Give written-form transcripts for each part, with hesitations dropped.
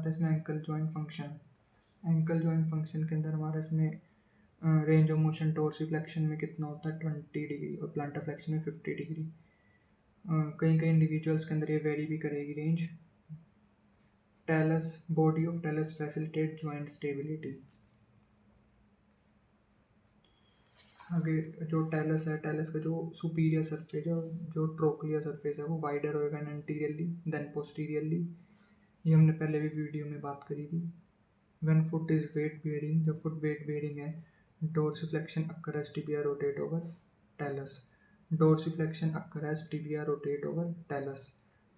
आता है इसमें ankle joint function. Ankle joint function के अंदर हमारा इसमें रेंज ऑफ मोशन डोर्सिफ्लेक्शन में कितना होता है 20 डिग्री और प्लांटर फ्लेक्शन में 50 डिग्री। कई कई इंडिविजुअल्स के अंदर ये वेरी भी करेगी range. Talus body of talus facilitate joint stability. आगे जो टेलस है, टेलस का जो सुपीरियर सरफेस है, जो ट्रोक्लियर सरफेस है वो वाइडर होएगा एंटीरियरली देन पोस्टीरियरली। ये हमने पहले भी वीडियो में बात करी थी। When foot is weight bearing, जब फुट वेट बेयरिंग है, dorsiflexion occur as tibia rotate over talus. Dorsiflexion occur as tibia rotate over talus.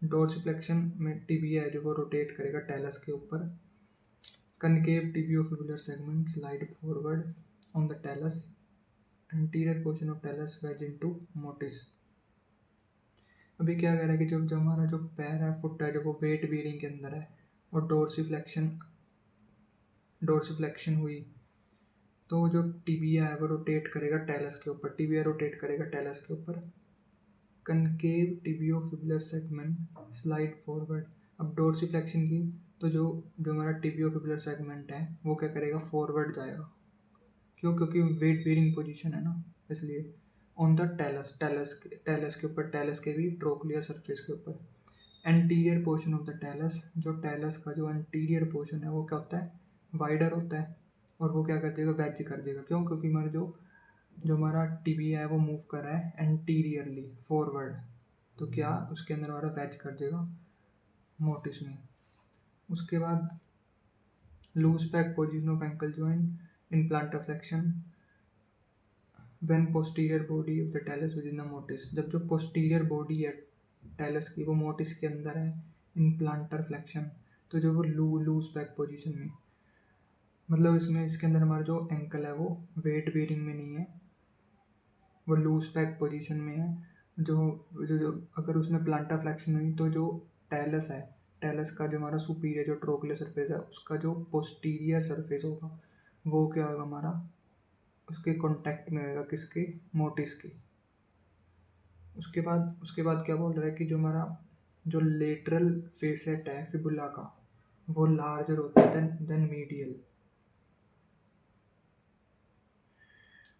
Dorsiflexion में टिबिया है जो वो रोटेट करेगा टेलस के ऊपर। Concave tibiofibular segment slide forward on the talus. Anterior portion of talus wedge into mortise. अभी क्या कह रहा है कि जब हमारा जो पैर है, फुट है, जब वो वेट बेयरिंग के अंदर है और डोर्सिफ्लेक्शन हुई तो जो टिबिया है वो रोटेट करेगा टेलस के ऊपर। टिबिया रोटेट करेगा टेलस के ऊपर। Concave tibiofibular segment slide forward. अब डोर्सिफ्लेक्शन की तो जो हमारा टिबियोफिबुलर सेगमेंट है वो क्या करेगा, फॉरवर्ड जाएगा। क्यों? क्योंकि वेट बेयरिंग पोजीशन है ना, इसलिए। ऑन द टेलस के ऊपर, टेलस के भी ट्रोक्लियर सरफेस के ऊपर। Anterior portion of the talus, जो टेलस का जो एंटीरियर पोर्शन है वो क्या होता है, वाइडर होता है और वो क्या कर देगा, वेज कर देगा। क्यों? क्योंकि हमारा जो हमारा टिबिया है वो मूव कर रहा है एंटीरियरली फॉरवर्ड, तो क्या उसके अंदर हमारा वेज कर देगा मोटिस में। उसके बाद loose pack position of ankle joint in plantar flexion when posterior body of the talus within the mortise. जब जो पोस्टीरियर बॉडी है टेलस की वो मोटिस के अंदर है इन प्लांटर फ्लेक्शन, तो जो वो लूज पैक पोजीशन में, मतलब इसमें इसके अंदर हमारा जो एंकल है वो वेट बेयरिंग में नहीं है, वो लूज पैक पोजीशन में है। जो जो जो अगर उसमें प्लांटर फ्लेक्शन हुई तो जो टेलस है, टेलस का जो हमारा सुपीरियर जो ट्रोक्लियर सरफेस है उसका जो पोस्टीरियर सरफेस होगा वो क्या होगा हमारा, उसके कांटेक्ट में होगा किसके, मोटिस के। उसके बाद क्या बोल रहा है कि जो हमारा जो लेटरल फेसेट है फिबुला का वो लार्जर होता है देन मीडियल।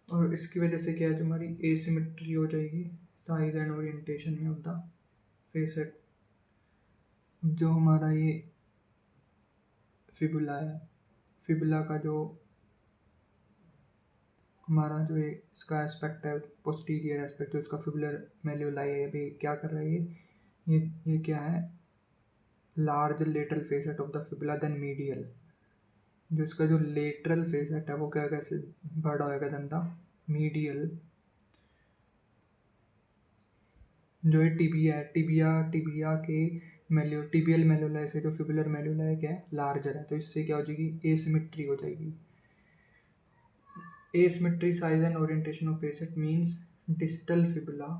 और इसकी वजह से क्या है, जो हमारी एसिमेट्री हो जाएगी साइज एंड ओरिएंटेशन में ऑफ द फेसेट। जो हमारा ये फिबुला है, फिबुला का जो हमारा जो ये इसका एस्पेक्ट है, पोस्टीरियर एस्पेक्ट, जो इसका फिबुलर मेल्युलाई है, अभी क्या कर रहा है ये क्या है, large lateral facet of the fibula then medial. जो इसका जो लेटरल फेसेट है वो क्या कैसे बड़ा होएगा देन द मीडियल। जो ये टिबिया है, टिबिया के टिबियल मेल्युलाई से जो फिबुलर मेल्युलाई क्या है, लार्जर है, तो इससे क्या हो जाएगी, एसिमेट्री हो जाएगी। Asymmetry size and orientation of facet means distal fibula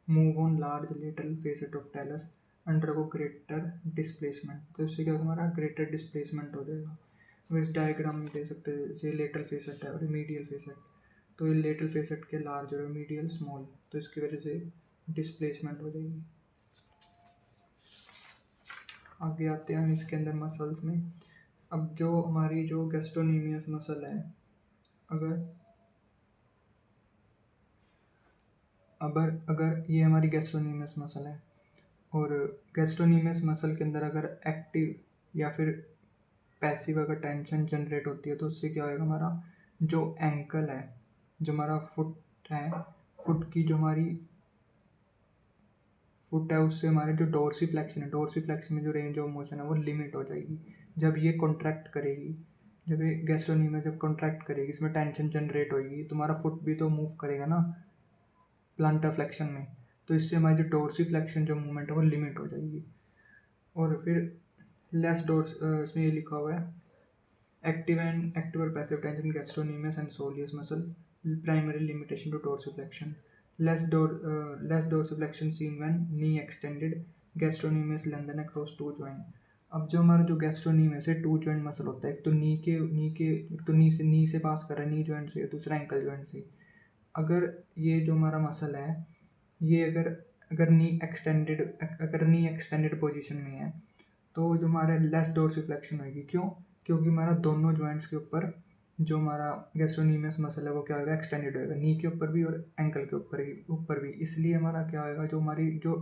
move on large lateral facet of talus undergo greater displacement। तो इससे क्या हमारा greater displacement हो जाएगा। हम इस डायग्राम में दे सकते हैं, जैसे लेटरल फेसेट है और मीडियल फेसेट, तो ये लेटरल फेसेट के लार्ज और मीडियल स्मॉल, तो इसकी वजह से डिस्प्लेसमेंट हो जाएगी। आगे आते हैं हम इसके अंदर मसल्स में। अब जो हमारी जो गैस्ट्रोनीमियस मसल है, अगर ये हमारी गैस्ट्रोनीमियस मसल है और गैस्ट्रोनीमियस मसल के अंदर अगर एक्टिव या फिर पैसिव अगर टेंशन जनरेट होती है तो उससे क्या होएगा, हमारा जो एंकल है, जो हमारा फुट है, फुट की जो हमारी फुट है उससे हमारे जो डोर्सिफ्लेक्शन है, डोर्सिफ्लेक्शन में जो रेंज ऑफ मोशन है वो लिमिट हो जाएगी। जब ये कॉन्ट्रैक्ट करेगी, जब ये गैस्ट्रोनीमिया जब कॉन्ट्रैक्ट करेगी, इसमें टेंशन जनरेट होगी, तुम्हारा फुट भी तो मूव करेगा ना प्लांटर फ्लेक्शन में, तो इससे हमारी जो डोर्सिफ्लेक्शन जो मूवमेंट है वो लिमिट हो जाएगी। और फिर लेस डोर्स, इसमें ये लिखा हुआ है एक्टिव और passive tension gastrocnemius and soleus muscle primary limitation to dorsiflexion. Less dorsiflexion seen when knee extended gastrocnemius lengthen across two joint. अब जो हमारा जो गैस्ट्रोनीमियस है टू जॉइंट मसल होता है, एक तो नी से पास कर रहा है, नी जॉइंट से, दूसरा एंकल जॉइंट से। अगर ये जो हमारा मसल है ये अगर नी एक्सटेंडेड पोजीशन में है तो जो हमारा लेस डोर्सिफ्लेक्शन होगी। क्यों? क्योंकि हमारा दोनों जॉइंट्स के ऊपर जो हमारा गैस्ट्रोनीमियस मसल है वो क्या होगा, एक्सटेंडेड होगा, नी के ऊपर भी और एंकल के ऊपर भी। इसलिए हमारा क्या होगा, जो हमारी जो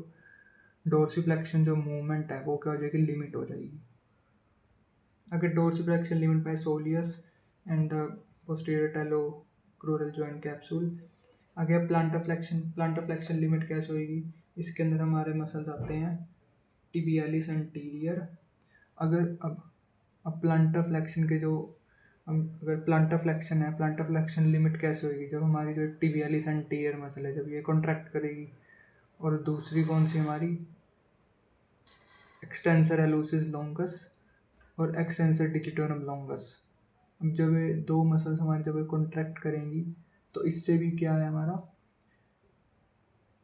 डोर्सिफ्लेक्शन जो मूवमेंट है वो क्या हो जाएगी, लिमिट हो जाएगी। अगर dorsiflexion limit by soleus and the posterior talocrural joint capsule. आगे प्लांटर फ्लेक्शन लिमिट कैसे होगी, इसके अंदर हमारे मसल्स आते हैं टिबियालिस एंटीरियर। अगर अब प्लांटर फ्लेक्शन के जो अगर प्लांटर फ्लेक्शन है, प्लांटर फ्लेक्शन लिमिट कैसे होगी, जब हमारी जो टिबियालिस एंटीरियर मसल है जब ये कॉन्ट्रैक्ट करेगी। और दूसरी कौन सी हमारी, एक्सटेंसर एलूसिस लॉन्गस और एक्सटेंसर डिजिटोरम लॉन्गस। अब जब ये दो मसल्स हमारी जब ये कॉन्ट्रैक्ट करेंगी तो इससे भी क्या है, हमारा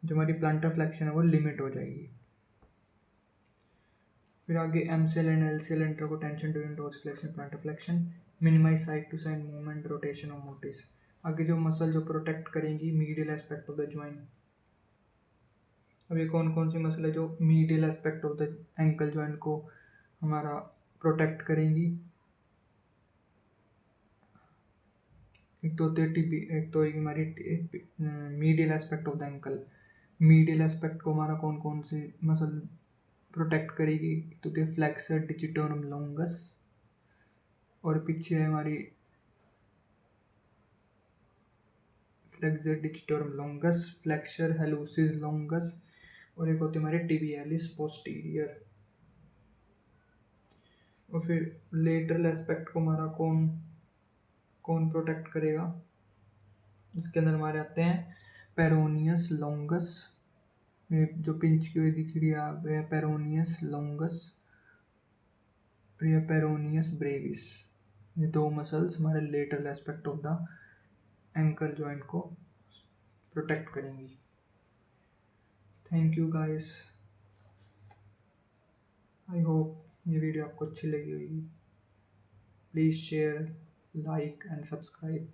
जो हमारी प्लांटर फ्लेक्शन है वो लिमिट हो जाएगी। फिर आगे M cell and L cell undergo tension during dorsiflexion plantar flexion, minimise side to side movement rotation of mortise. आगे जो मसल जो प्रोटेक्ट करेंगी medial aspect of the joint. अब ये कौन कौन सी मसल है जो medial aspect of the ankle joint को हमारा प्रोटेक्ट करेंगी। एक तो होती है टीबी, एक तो होगी हमारी medial aspect of the ankle. Medial aspect को हमारा कौन कौन सी मसल प्रोटेक्ट करेगी, तो होती है फ्लेक्सर डिजिटोरम लॉन्गस, और पीछे है हमारी flexor digitorum longus, flexor hallucis longus, और एक होती है हमारी टिबियालिस पोस्टीरियर। और फिर लेटरल एस्पेक्ट को हमारा कौन कौन प्रोटेक्ट करेगा, इसके अंदर हमारे आते हैं पेरोनियस लॉन्गस, जो पिंच की हुई दिख रही है पेरोनियस लॉन्गस, और यह पेरोनियस ब्रेविस। ये दो मसल्स हमारे lateral aspect of the ankle joint को प्रोटेक्ट करेंगी। Thank you guys, I hope ये वीडियो आपको अच्छी लगी होगी। Please share, like and subscribe.